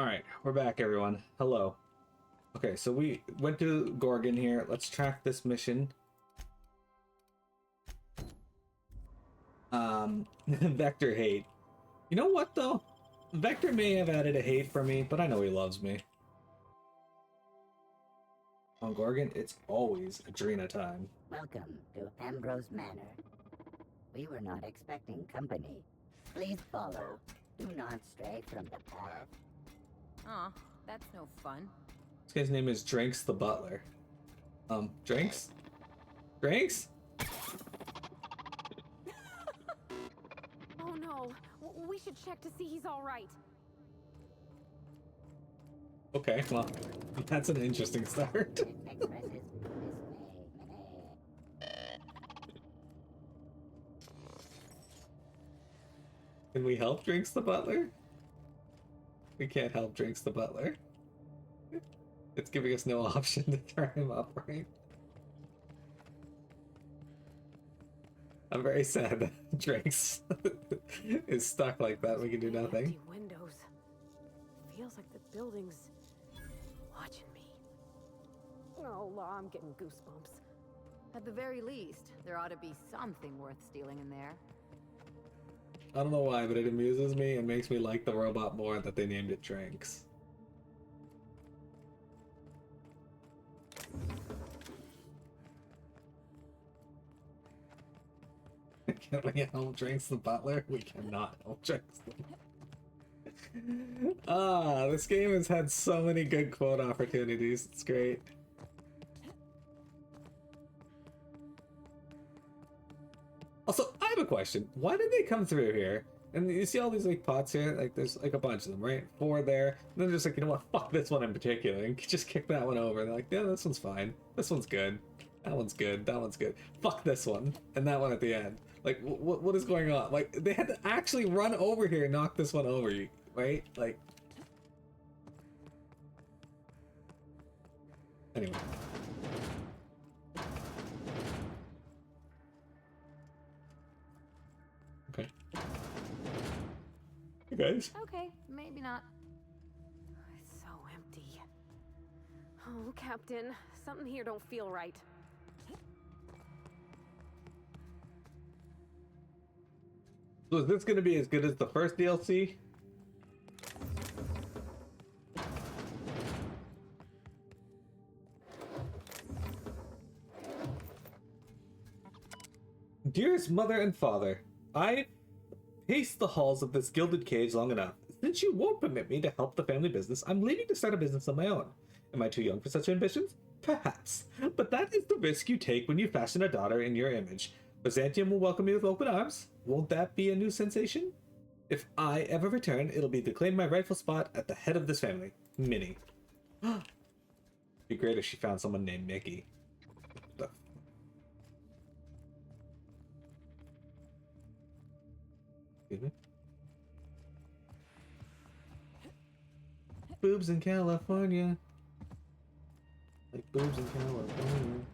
Alright, we're back, everyone. Hello. Okay, so we went to Gorgon here. Let's track this mission. Vector hate. You know what, though? Vector may have added a hate for me, but I know he loves me. On Gorgon, it's always Adrena time. Welcome to Ambrose Manor. We were not expecting company. Please follow. Do not stray from the path. Aw, that's no fun. This guy's name is Drinks the Butler. Drinks? Drinks? Oh no, we should check to see he's all right. Okay, well, that's an interesting start. Expresses Can we help Drinks the Butler? We can't help Drinks the Butler. It's giving us no option to turn him up, right? I'm very sad that Drinks is stuck like that. We can do nothing. Empty windows. Feels like the building's watching me. Oh, I'm getting goosebumps. At the very least, there ought to be something worth stealing in there. I don't know why, but it amuses me and makes me like the robot more that they named it Drinks. Can we help Drinks the Butler? We cannot help Drinks the Butler. This game has had so many good quote opportunities. It's great. Also, I have a question. Why did they come through here? And you see all these like pots here? Like there's like a bunch of them, right? 4 there. And then they're just like, you know what? Fuck this one in particular. And just kick that one over. And they're like, yeah, this one's fine. This one's good. That one's good. That one's good. Fuck this one. And that one at the end. Like, what is going on? Like, they had to actually run over here and knock this one over, right? Like... Anyway. Okay. You guys? Okay, maybe not. It's so empty. Oh, Captain, something here don't feel right. So is this going to be as good as the first DLC? Dearest mother and father, I paced the halls of this gilded cage long enough. Since you won't permit me to help the family business, I'm leaving to start a business of my own. Am I too young for such ambitions? Perhaps. But that is the risk you take when you fashion a daughter in your image. Byzantium will welcome me with open arms. Won't that be a new sensation? If I ever return, it'll be to claim my rightful spot at the head of this family. Minnie. It'd be great if she found someone named Mickey. Excuse me? Boobs in California. Like boobs in California.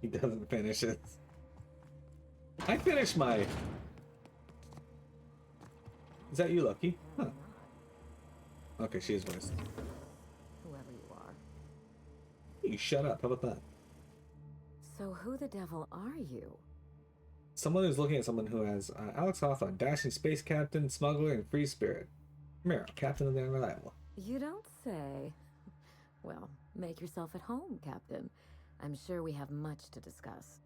He doesn't finish it. I finished my... Is that you, Lucky? Huh. Okay, she is voiced. Whoever you are. You shut up. How about that? So who the devil are you? Someone who's looking at someone who has Alex Hawthorne, dashing space captain, smuggler, and free spirit. Miro, captain of the unreliable. You don't say. Well, make yourself at home, Captain. I'm sure we have much to discuss.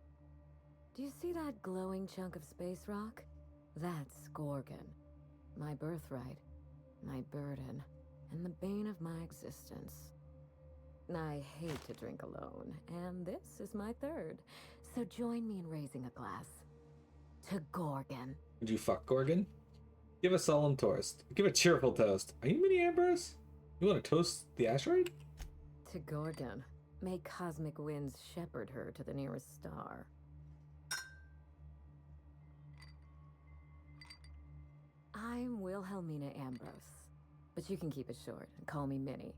Do you see that glowing chunk of space rock? That's Gorgon. My birthright, my burden, and the bane of my existence. I hate to drink alone, and this is my third. So join me in raising a glass. To Gorgon. Would you fuck Gorgon? Give a solemn toast. Give a cheerful toast. Are you Mini Ambrose? You want to toast the asteroid? To Gorgon. May cosmic winds shepherd her to the nearest star. I'm Wilhelmina Ambrose, but you can keep it short and call me Minnie.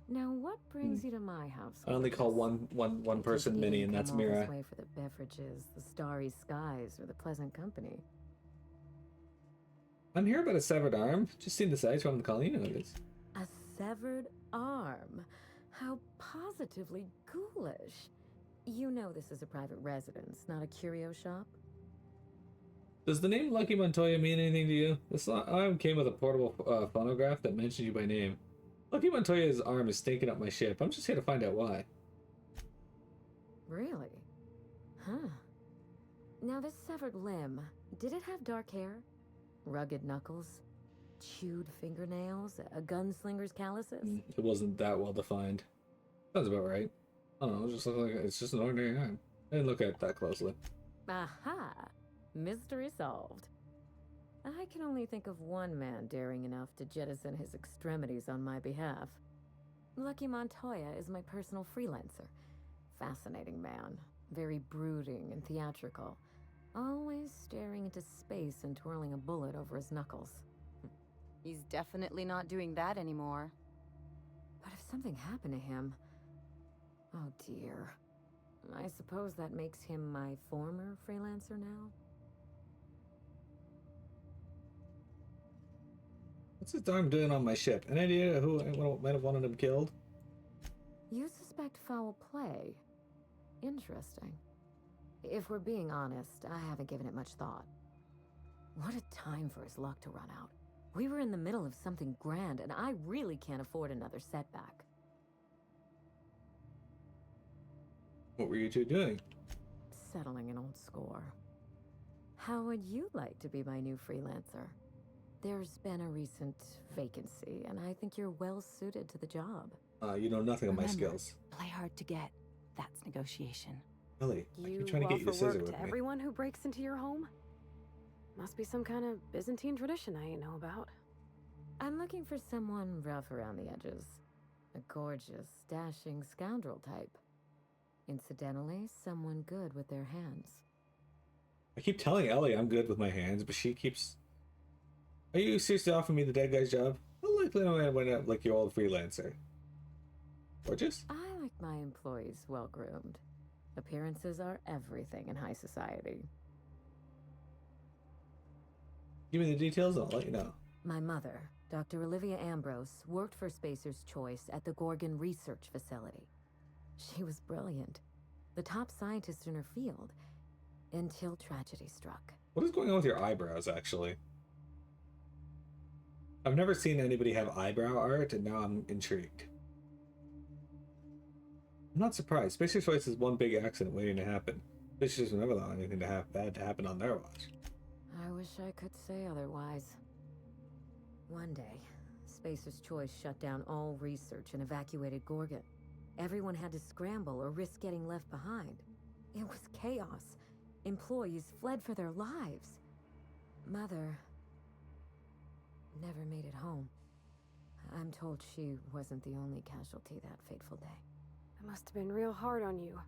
Now, what brings you to my house? I only call Gorgeous? one I person take it you Minnie, didn't and that's come all Mira. this way for the beverages, the starry skies, or the pleasant company. I'm here about a severed arm. Just seen the size from the colony. You know this. A severed arm? How positively ghoulish. You know this is a private residence, not a curio shop? Does the name Lucky Montoya mean anything to you? This arm came with a portable phonograph that mentions you by name. Lucky Montoya's arm is stinking up my ship. I'm just here to find out why. Really? Huh. Now, this severed limb, did it have dark hair? Rugged knuckles? Chewed fingernails? A gunslinger's calluses? It wasn't that well defined. Sounds about right. I don't know, it just looks like it's just an ordinary arm. I didn't look at it that closely. Aha! Mystery solved. I can only think of one man daring enough to jettison his extremities on my behalf. Lucky Montoya is my personal freelancer. Fascinating man. Very brooding and theatrical. Always staring into space and twirling a bullet over his knuckles. He's definitely not doing that anymore. But if something happened to him... Oh dear. I suppose that makes him my former freelancer now? What's this arm doing on my ship? Any idea who might have wanted him killed? You suspect foul play? Interesting. If we're being honest, I haven't given it much thought. What a time for his luck to run out. We were in the middle of something grand, and I really can't afford another setback. What were you two doing? Settling an old score. How would you like to be my new freelancer? There's been a recent vacancy, and I think you're well suited to the job. You know nothing of my Remember, skills. Play hard to get. That's negotiation. Ellie, I You keep trying to get you to offer scissor work with to me. everyone who breaks into your home? Must be some kind of Byzantine tradition I ain't know about. I'm looking for someone rough around the edges. A gorgeous, dashing scoundrel type. Incidentally, someone good with their hands. I keep telling Ellie I'm good with my hands, but she keeps... Are you seriously offering me the dead guy's job? How likely am I to wind up like your old freelancer? Gorgeous? I like my employees well-groomed. Appearances are everything in high society. Give me the details and I'll let you know. My mother, Dr. Olivia Ambrose, worked for Spacer's Choice at the Gorgon Research Facility. She was brilliant, the top scientist in her field, until tragedy struck. What is going on with your eyebrows, actually? I've never seen anybody have eyebrow art, and now I'm intrigued. I'm not surprised. Spacer's Choice is one big accident waiting to happen. Spacers will never allow anything to bad to happen on their watch. I wish I could say otherwise. One day, Spacer's Choice shut down all research and evacuated Gorgon. Everyone had to scramble or risk getting left behind. It was chaos. Employees fled for their lives. Mother never made it home. I'm told she wasn't the only casualty that fateful day. It must have been real hard on you,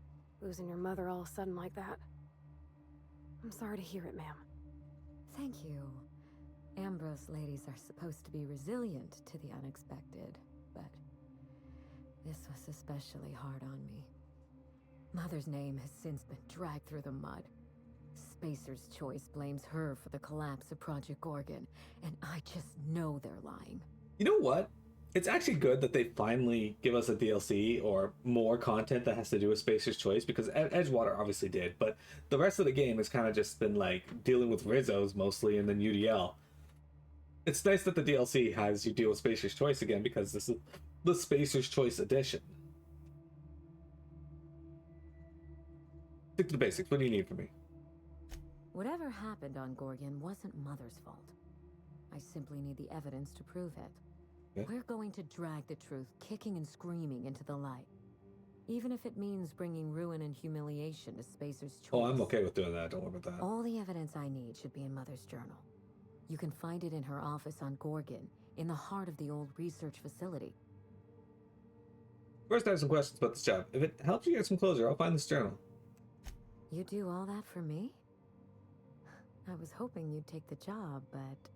losing your mother all of a sudden like that. I'm sorry to hear it, ma'am. Thank you. Ambrose ladies are supposed to be resilient to the unexpected, but this was especially hard on me. Mother's name has since been dragged through the mud. Spacer's Choice blames her for the collapse of Project Gorgon, and I just know they're lying. You know what? It's actually good that they finally give us a DLC or more content that has to do with Spacer's Choice, because Edgewater obviously did, but the rest of the game has kind of just been like dealing with Rizzos mostly and then UDL. It's nice that the DLC has you deal with Spacer's Choice again, because this is the Spacer's Choice edition. Stick to the basics. What do you need from me? Whatever happened on Gorgon wasn't Mother's fault. I simply need the evidence to prove it. Yeah. We're going to drag the truth kicking and screaming into the light. Even if it means bringing ruin and humiliation to Spacer's Choice. Oh, I'm okay with doing that. Don't worry about that. All the evidence I need should be in Mother's journal. You can find it in her office on Gorgon, in the heart of the old research facility. First, I have some questions about this job. If it helps you get some closure, I'll find this journal. You do all that for me? I was hoping you'd take the job, but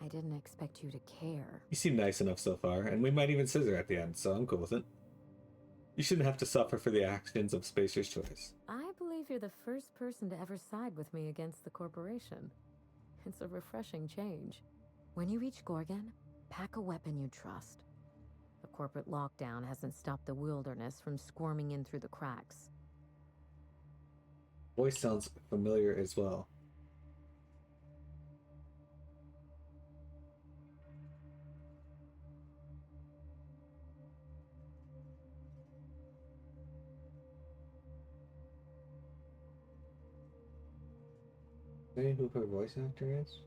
I didn't expect you to care. You seem nice enough so far, and we might even scissor at the end, so I'm cool with it. You shouldn't have to suffer for the actions of Spacer's choice. I believe you're the first person to ever side with me against the corporation. It's a refreshing change. When you reach Gorgon, pack a weapon you trust. The corporate lockdown hasn't stopped the wilderness from squirming in through the cracks. Voice sounds familiar as well. Say who her voice actor is?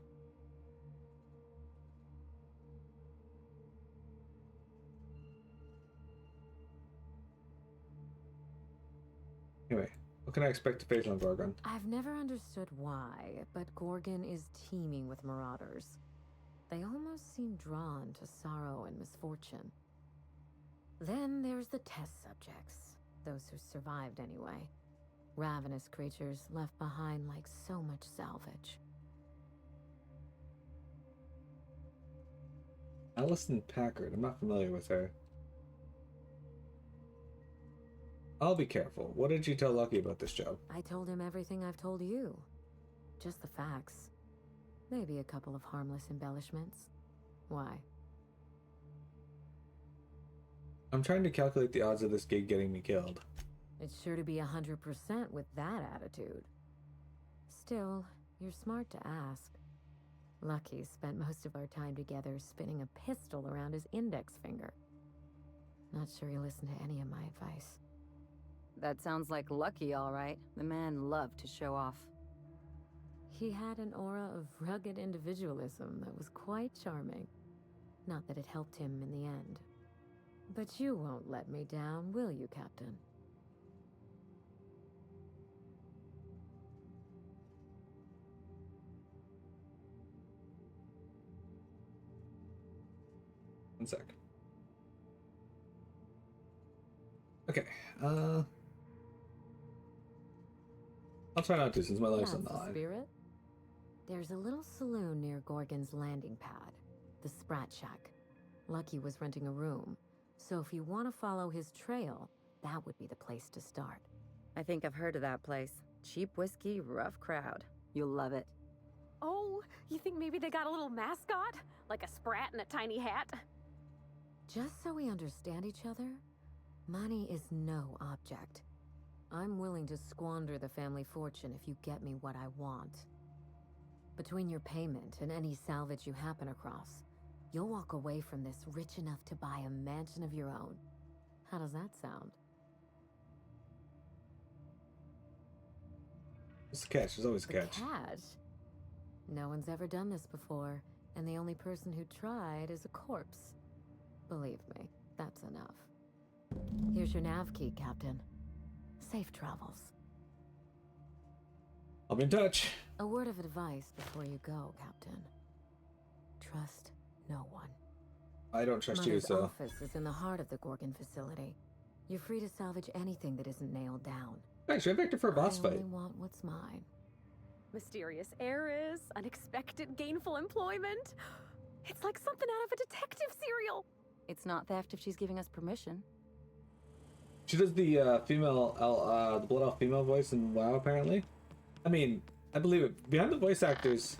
Anyway, what can I expect to face on Gorgon? I've never understood why, but Gorgon is teeming with marauders. They almost seem drawn to sorrow and misfortune. Then there's the test subjects, those who survived anyway. Ravenous creatures left behind like so much salvage. Allison Packard. I'm not familiar with her. I'll be careful. What did you tell Lucky about this job? I told him everything I've told you. Just the facts. Maybe a couple of harmless embellishments. Why? I'm trying to calculate the odds of this gig getting me killed. It's sure to be 100% with that attitude. Still, you're smart to ask. Lucky spent most of our time together spinning a pistol around his index finger. Not sure he listened to any of my advice. That sounds like Lucky, all right. The man loved to show off. He had an aura of rugged individualism that was quite charming. Not that it helped him in the end. But you won't let me down, will you, Captain? One sec. Okay, I'll try not to since my life's on the That's the line. spirit. There's a little saloon near Gorgon's landing pad, the Sprat Shack. Lucky was renting a room, so if you want to follow his trail, that would be the place to start. I think I've heard of that place. Cheap whiskey, rough crowd. You'll love it. Oh, you think maybe they got a little mascot? Like a sprat in a tiny hat? Just so we understand each other, money is no object. I'm willing to squander the family fortune if you get me what I want. Between your payment and any salvage you happen across, you'll walk away from this rich enough to buy a mansion of your own. How does that sound? It's a catch. There's always a The catch. catch? No one's ever done this before, and the only person who tried is a corpse. Believe me, that's enough. Here's your nav key, Captain. Safe travels. I'll be in touch. A word of advice before you go, Captain. Trust no one. I don't trust you, Mother's so. office is in the heart of the Gorgon facility. You're free to salvage anything that isn't nailed down. Thanks, right back to for a boss I fight. only want what's mine. Mysterious heiress, unexpected gainful employment. It's like something out of a detective serial. It's not theft if she's giving us permission. She does the the blood elf female voice in WoW, apparently. I mean, I believe it. Behind the voice actors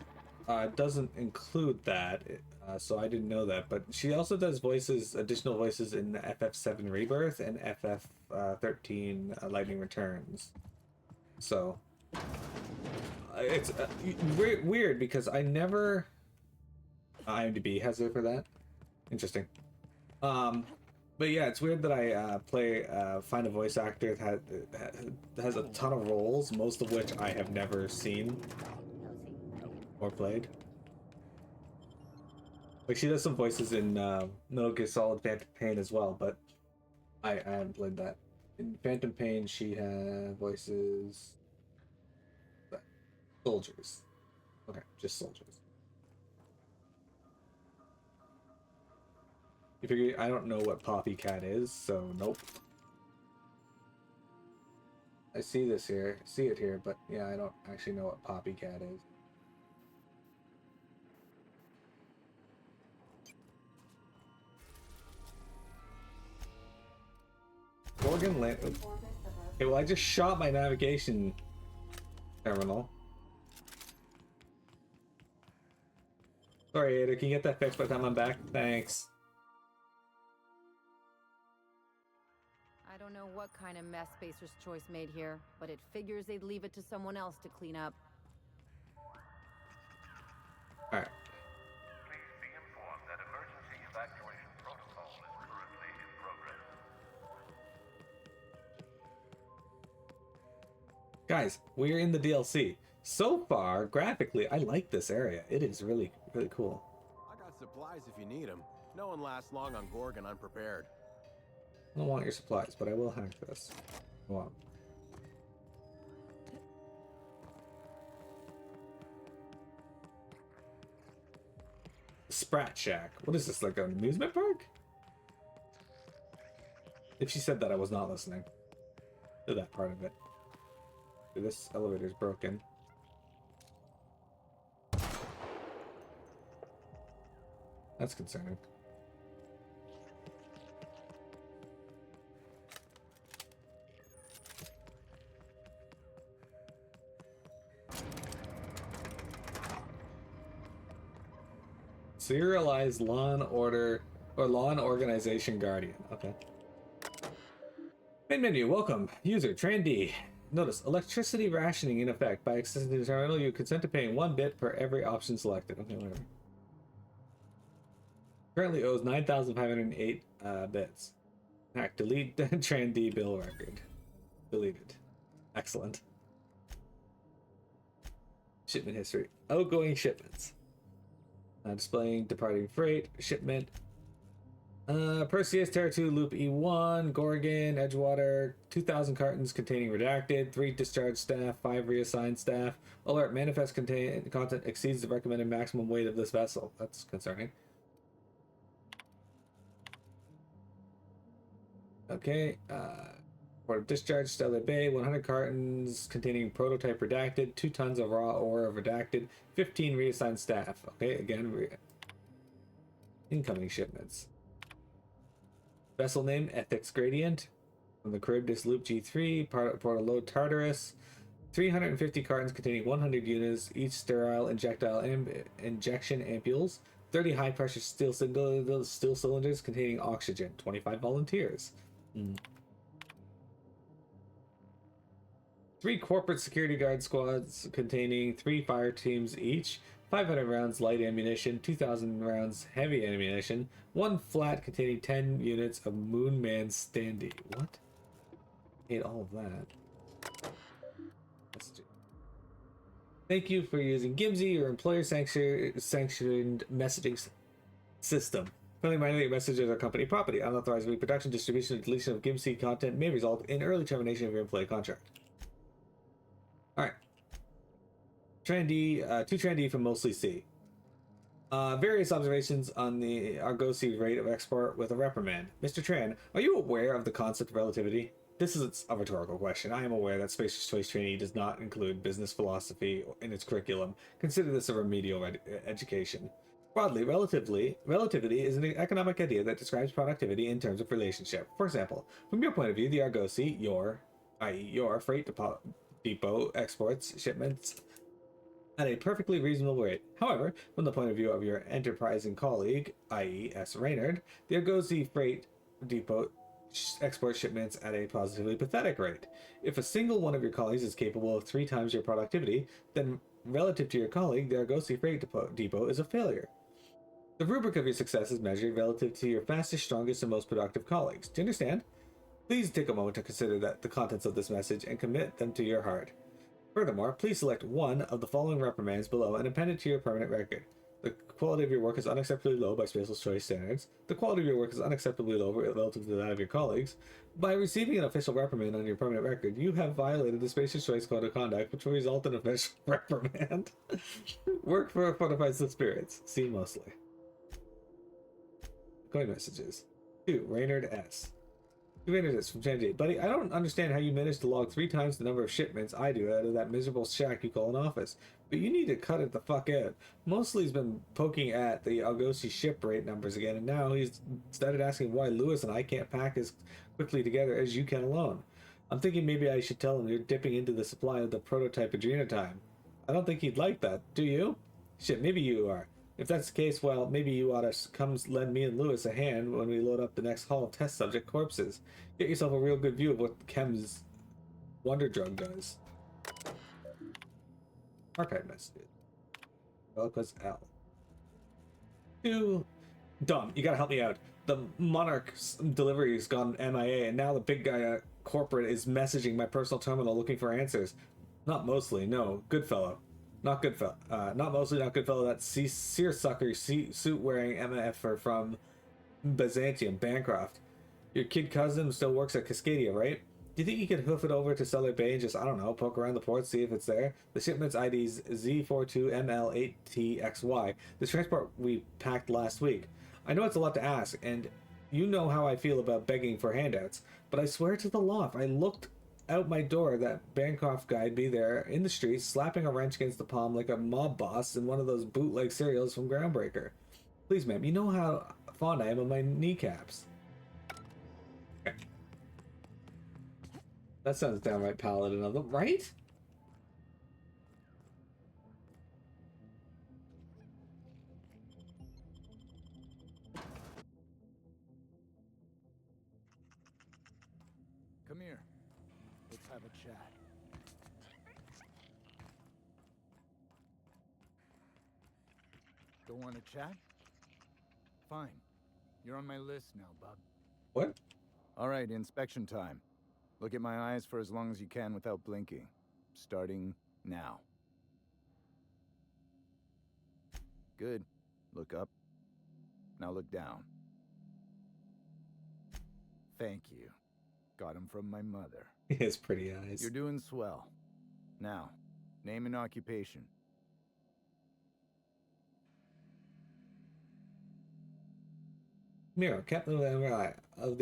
doesn't include that, so I didn't know that. But she also does additional voices in FF7 Rebirth and FF13 Lightning Returns. So it's weird because I never. IMDb has it for that. Interesting. But yeah, it's weird that I find a voice actor that has a ton of roles, most of which I have never seen or played. Like she does some voices in Metal Gear Solid Phantom Pain as well, but I haven't played that. In Phantom Pain, she had voices soldiers. Okay, just soldiers. You figure I don't know what Poppy Cat is, so nope. I see it here, but yeah, I don't actually know what Poppy Cat is. Gorgon land. Okay, well, I just shot my navigation terminal. Sorry, Ada, can you get that fixed by the time I'm back? Thanks. I don't know what kind of mess Spacer's Choice made here, but it figures they'd leave it to someone else to clean up. Alright. Please be informed that emergency evacuation protocol is currently in progress. Guys, we're in the DLC. So far, graphically, I like this area. It is really, really cool. I got supplies if you need them. No one lasts long on Gorgon unprepared. I don't want your supplies, but I will hack this. Go on. Sprat Shack. What is this, like an amusement park? If she said that, I was not listening to that part of it. This elevator's broken. That's concerning. Serialized Law and Order or Law and Organization Guardian. Okay. Main menu, welcome. User, Tran D. Notice, electricity rationing in effect. By accessing the terminal, you consent to paying 1 bit per every option selected. Okay, whatever. Currently owes 9,508 bits. Hack, delete Tran D bill record. Deleted. Excellent. Shipment history. Outgoing shipments. Displaying departing freight, shipment. Perseus, Terra 2, Loop E1, Gorgon, Edgewater, 2,000 cartons containing redacted, 3 discharged staff, 5 reassigned staff. Alert, manifest content exceeds the recommended maximum weight of this vessel. That's concerning. Okay, for discharge, Stellar Bay, 100 cartons containing prototype redacted, 2 tons of raw ore of redacted, 15 reassigned staff. Okay, again, incoming shipments. Vessel name, Ethics Gradient. From the Charybdis Loop G3, Portal Load Tartarus. 350 cartons containing 100 units, each sterile injection ampules. 30 high-pressure steel cylinders containing oxygen. 25 volunteers. 3 corporate security guard squads containing 3 fire teams each, 500 rounds light ammunition, 2,000 rounds heavy ammunition, 1 flat containing 10 units of Moonman standee. What? Hate all of that. Thank you for using Gimsy, your employer sanctioned messaging system. Friendly reminder, messages are company property. Unauthorized reproduction, distribution, and deletion of Gimsy content may result in early termination of your employee contract. Alright. Trendy, 2 Trendy from Mostly C. Various observations on the Argosy rate of export with a reprimand. Mr. Tran, are you aware of the concept of relativity? This is a rhetorical question. I am aware that Spacer's Choice trainee does not include business philosophy in its curriculum. Consider this a remedial education. Broadly, relativity is an economic idea that describes productivity in terms of relationship. For example, from your point of view, the Argosy, i.e. your freight depot exports shipments at a perfectly reasonable rate. However, from the point of view of your enterprising colleague, i.e. S. Reynard, the Argosy freight depot export shipments at a positively pathetic rate. If a single one of your colleagues is capable of 3 times your productivity, then relative to your colleague, the Argosy freight depot is a failure. The rubric of your success is measured relative to your fastest, strongest, and most productive colleagues. Do you understand? Please take a moment to consider the contents of this message and commit them to your heart. Furthermore, please select one of the following reprimands below and append it to your permanent record. The quality of your work is unacceptably low by Spacer's Choice standards. The quality of your work is unacceptably low relative to that of your colleagues. By receiving an official reprimand on your permanent record, you have violated the Spacer's Choice Code of Conduct, which will result in an official reprimand. Work for fortifies the spirits. See mostly. Coin messages. 2. Reynard S. This from Sandy. Buddy, I don't understand how you managed to log 3 times the number of shipments I do out of that miserable shack you call an office. But you need to cut it the fuck out. Mostly he's been poking at the Algosi ship rate numbers again, and now he's started asking why Lewis and I can't pack as quickly together as you can alone. I'm thinking maybe I should tell him you're dipping into the supply of the prototype Adrena time. I don't think he'd like that, do you? Shit, maybe you are. If that's the case, well, maybe you ought to come lend me and Lewis a hand when we load up the next haul of test subject corpses. Get yourself a real good view of what Chem's wonder drug does. Archive message. Eloquence L. Dom, you gotta help me out. The Monarch's delivery's gone MIA, and now the big guy at corporate is messaging my personal terminal looking for answers. Not mostly, no. Good fellow. Not good fellow. Not mostly not good fellow. That seersucker suit wearing MFer from Byzantium, Bancroft. Your kid cousin still works at Cascadia, right? Do you think you could hoof it over to Cellar Bay and just, I don't know, poke around the port, see if it's there? The shipment's ID's Z42ML8TXY. The transport we packed last week. I know it's a lot to ask, and you know how I feel about begging for handouts, but I swear to the loft, I looked out my door, that Bancroft guy'd be there in the streets, slapping a wrench against the palm like a mob boss in one of those bootleg serials from Groundbreaker. Please, ma'am, you know how fond I am of my kneecaps. Okay. That sounds downright paladin of them, right? Come here. Let's have a chat. Don't want to chat? Fine. You're on my list now, bub. What? All right, inspection time. Look at my eyes for as long as you can without blinking. Starting now. Good. Look up. Now look down. Thank you. Got him from my mother. He has pretty eyes. You're doing swell. Now, name and occupation. Miro, Captain of the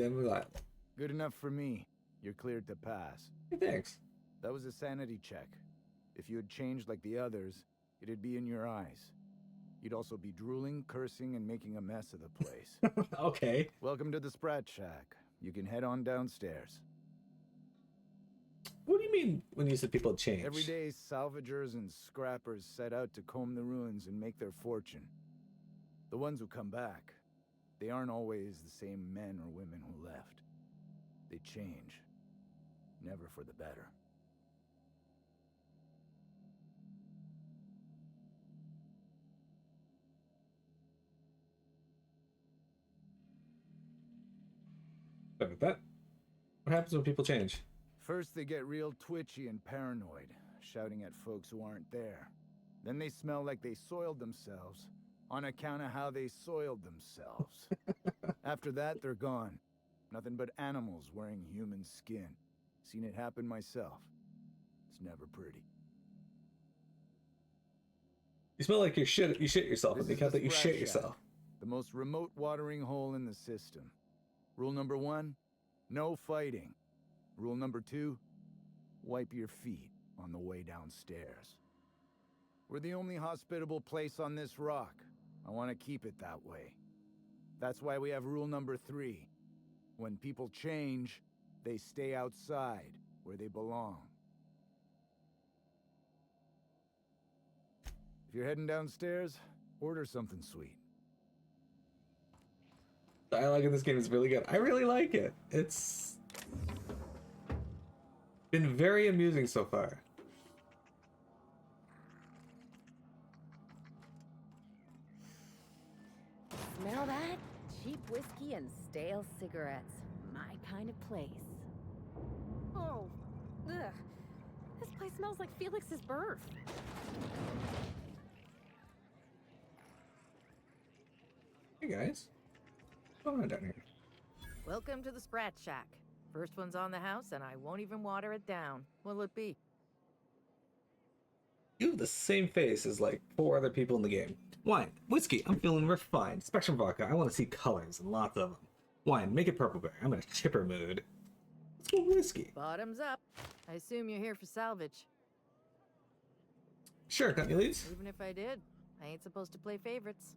Emerald. Good enough for me. You're cleared to pass. Hey, thanks. That was a sanity check. If you had changed like the others, it'd be in your eyes. You'd also be drooling, cursing, and making a mess of the place. Okay. Welcome to the Sprat Shack. You can head on downstairs. What do you mean when you said people change? Every day, salvagers and scrappers set out to comb the ruins and make their fortune. The ones who come back, they aren't always the same men or women who left. They change. Never for the better. With that, what happens when people change? First, they get real twitchy and paranoid, shouting at folks who aren't there. Then they smell like they soiled themselves, on account of how they soiled themselves. After that, they're gone. Nothing but animals wearing human skin. Seen it happen myself. It's never pretty. You smell like you shit yourself, and they count that you shit Shack, yourself. the most remote watering hole in the system. Rule number 1, no fighting. Rule number 2, wipe your feet on the way downstairs. We're the only hospitable place on this rock. I want to keep it that way. That's why we have rule number 3. When people change, they stay outside, where they belong. If you're heading downstairs, order something sweet. Dialogue in this game is really good. I really like it. It's been very amusing so far. Smell that? Cheap whiskey and stale cigarettes. My kind of place. Oh, ugh. This place smells like Felix's birth. Hey guys, what's going on down here? Welcome to the Sprat Shack. First one's on the house, and I won't even water it down. What'll it be? You have the same face as like 4 other people in the game. Wine, whiskey, I'm feeling refined. Spectrum vodka, I want to see colors and lots of them. Wine, make it purple berry. I'm in a chipper mood. Let's go whiskey. Bottoms up. I assume you're here for salvage. Sure, got any leads? Even if I did, I ain't supposed to play favorites.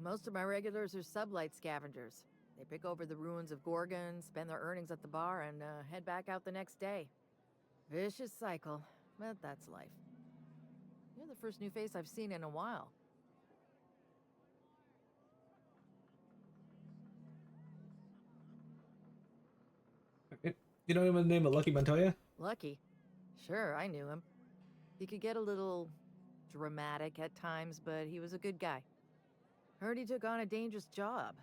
Most of my regulars are sublight scavengers. They pick over the ruins of Gorgon, spend their earnings at the bar, and head back out the next day. Vicious cycle, but that's life. You're the first new face I've seen in a while. You know him by the name of Lucky Montoya? Lucky. Sure, I knew him. He could get a little dramatic at times, but he was a good guy. Heard he took on a dangerous job.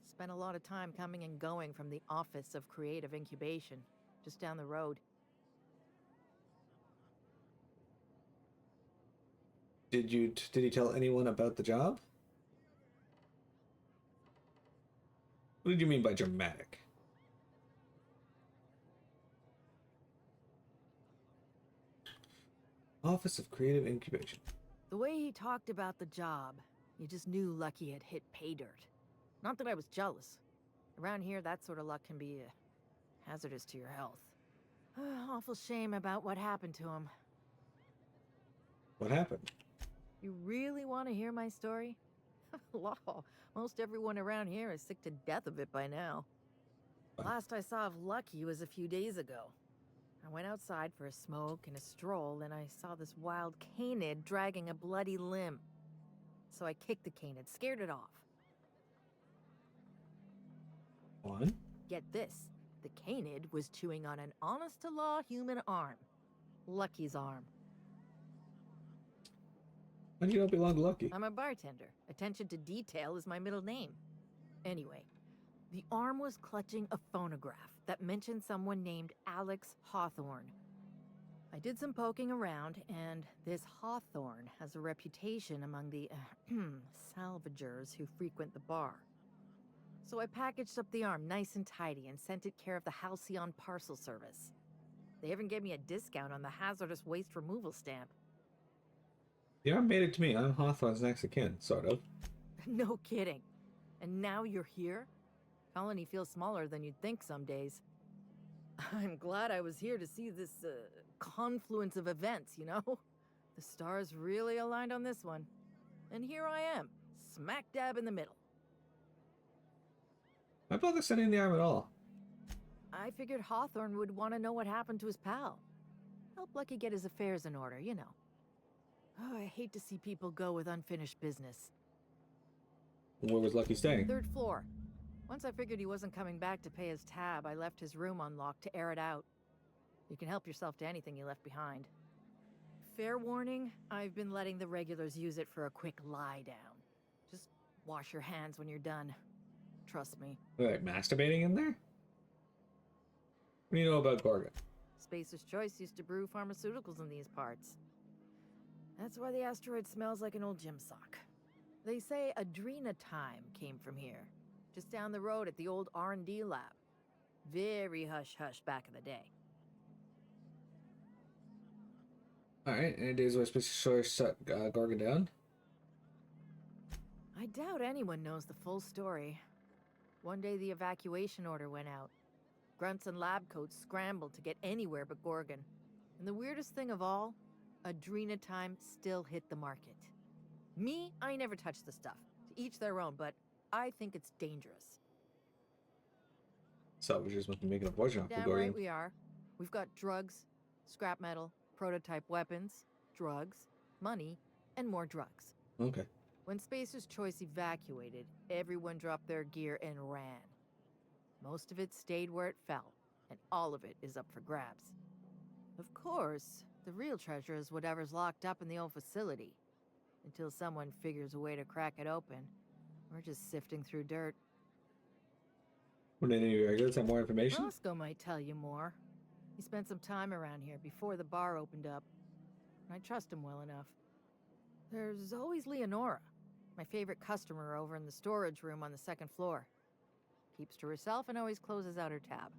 Spent a lot of time coming and going from the Office of Creative Incubation, just down the road. Did he tell anyone about the job? What did you mean by dramatic? Office of Creative Incubation. The way he talked about the job, you just knew Lucky had hit pay dirt. Not that I was jealous. Around here, that sort of luck can be hazardous to your health. Awful shame about what happened to him. What happened? You really want to hear my story? Law, most everyone around here is sick to death of it by now. Last I saw of Lucky was a few days ago. I went outside for a smoke and a stroll, and I saw this wild canid dragging a bloody limb. So I kicked the canid, scared it off. One? Get this, the canid was chewing on an honest-to-law human arm. Lucky's arm. How do you not belong to Lucky? I'm a bartender. Attention to detail is my middle name. Anyway, the arm was clutching a phonograph that mentioned someone named Alex Hawthorne. I did some poking around, and this Hawthorne has a reputation among the salvagers who frequent the bar. So I packaged up the arm nice and tidy and sent it care of the Halcyon Parcel Service. They even gave me a discount on the hazardous waste removal stamp. The arm made it to me. I'm Hawthorne's next of kin, sort of. No kidding. And now you're here? Colony feels smaller than you'd think some days. I'm glad I was here to see this confluence of events, you know? The stars really aligned on this one. And here I am, smack dab in the middle. Why bother sending the arm at all? I figured Hawthorne would want to know what happened to his pal. Help Lucky get his affairs in order, you know. Oh, I hate to see people go with unfinished business. Where was Lucky staying? 3rd floor. Once I figured he wasn't coming back to pay his tab, I left his room unlocked to air it out. You can help yourself to anything you left behind. Fair warning, I've been letting the regulars use it for a quick lie down. Just wash your hands when you're done. Trust me. Were they masturbating in there? What do you know about Gorgon? Spacer's Choice used to brew pharmaceuticals in these parts. That's why the asteroid smells like an old gym sock. They say Adrenatime came from here. Just down the road at the old R&D lab. Very hush-hush back in the day. Alright, any days where Space Source shut Gorgon down? I doubt anyone knows the full story. One day the evacuation order went out. Grunts and lab coats scrambled to get anywhere but Gorgon. And the weirdest thing of all, Adrenatime still hit the market. Me, I never touched the stuff. To each their own, but I think it's dangerous. Salvagers must be making a fortune off the Damn Gorgon. right we are. We've got drugs, scrap metal, prototype weapons, drugs, money, and more drugs. Okay. When Spacer's Choice evacuated, everyone dropped their gear and ran. Most of it stayed where it fell, and all of it is up for grabs. Of course, the real treasure is whatever's locked up in the old facility. Until someone figures a way to crack it open, we're just sifting through dirt. Would any of your regulars have more information? Roscoe might tell you more. He spent some time around here before the bar opened up. And I trust him well enough. There's always Leonora, my favorite customer over in the storage room on the 2nd floor. Keeps to herself and always closes out her tab.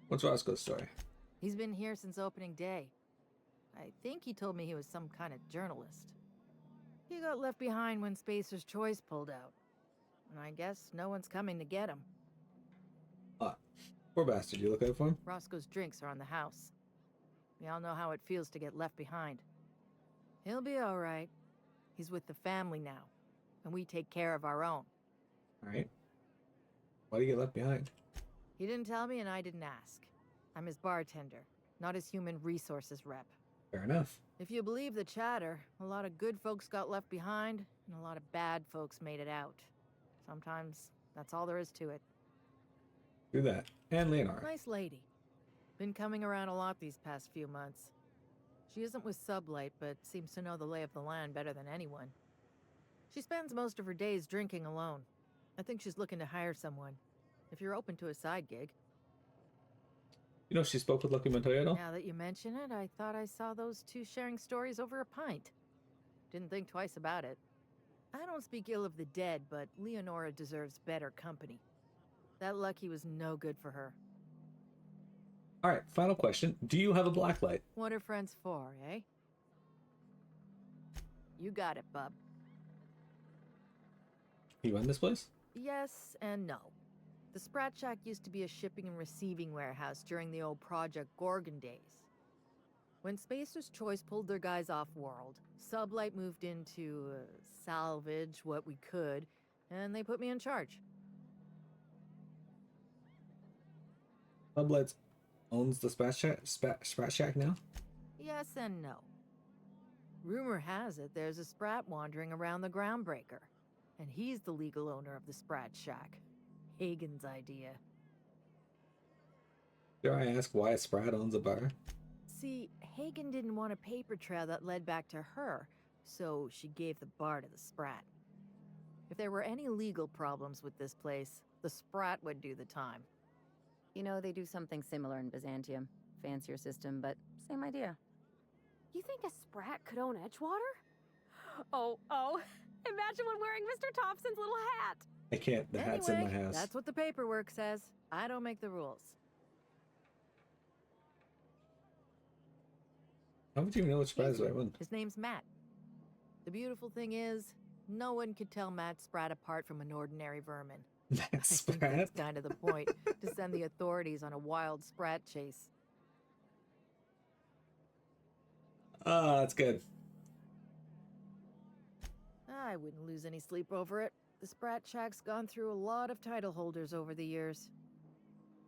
What's Roscoe's story? He's been here since opening day. I think he told me he was some kind of journalist. He got left behind when Spacer's Choice pulled out. and I guess no one's coming to get him. Poor bastard. You look out for him? Roscoe's drinks are on the house. We all know how it feels to get left behind. He'll be all right. He's with the family now, and we take care of our own. Alright. Why do you get left behind? He didn't tell me, and I didn't ask. I'm his bartender, not his human resources rep. Fair enough. If you believe the chatter, a lot of good folks got left behind, and a lot of bad folks made it out. Sometimes that's all there is to it. Do that. And Leonora. Nice lady. Been coming around a lot these past few months. She isn't with Sublight, but seems to know the lay of the land better than anyone. She spends most of her days drinking alone. I think she's looking to hire someone. If you're open to a side gig. You know she spoke with Lucky Montoya at all? Now that you mention it, I thought I saw those two sharing stories over a pint. Didn't think twice about it. I don't speak ill of the dead, but Leonora deserves better company. That Lucky was no good for her. Alright, final question. Do you have a blacklight? What are friends for, eh? You got it, bub. You run this place? Yes and no. The Sprat Shack used to be a shipping and receiving warehouse during the old Project Gorgon days. When Spacer's Choice pulled their guys off-world, Sublight moved in to salvage what we could, and they put me in charge. Sublights owns the Sprat Shack now? Yes and no. Rumor has it there's a Sprat wandering around the Groundbreaker, and he's the legal owner of the Sprat Shack. Hagen's idea. Dare I ask why a Sprat owns a bar? See, Hagen didn't want a paper trail that led back to her, so she gave the bar to the Sprat. If there were any legal problems with this place, the Sprat would do the time. You know, they do something similar in Byzantium. Fancier system, but same idea. You think a Sprat could own Edgewater? Oh, imagine one wearing Mr. Thompson's little hat. I can't. The hat's in my house. That's what the paperwork says. I don't make the rules. How would you know which Sprat is the right one? His name's Matt. The beautiful thing is, no one could tell Matt Sprat apart from an ordinary vermin. That I think Sprat? that's kind of the point, to send the authorities on a wild Sprat chase. Oh, that's good. I wouldn't lose any sleep over it. The Sprat Shack's gone through a lot of title holders over the years.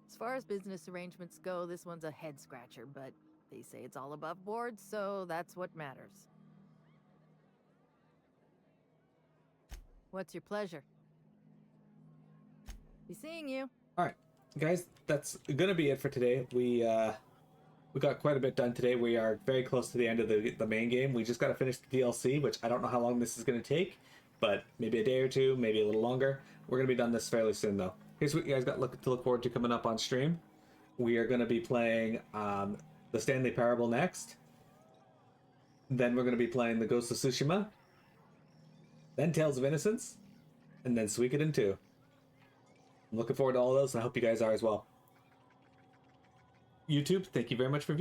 As far as business arrangements go, this one's a head-scratcher, but they say it's all above board, so that's what matters. What's your pleasure? Be seeing you. Alright, guys, that's gonna be it for today. We got quite a bit done today. We are very close to the end of the main game. We just gotta finish the DLC, which I don't know how long this is gonna take, but maybe a day or two, maybe a little longer. We're gonna be done this fairly soon, though. Here's what you guys got to look forward to coming up on stream. We are gonna be playing the Stanley Parable next. Then we're gonna be playing the Ghost of Tsushima. Then Tales of Innocence, and then Suikoden 2. I'm looking forward to all those, and I hope you guys are as well. YouTube, thank you very much for viewing.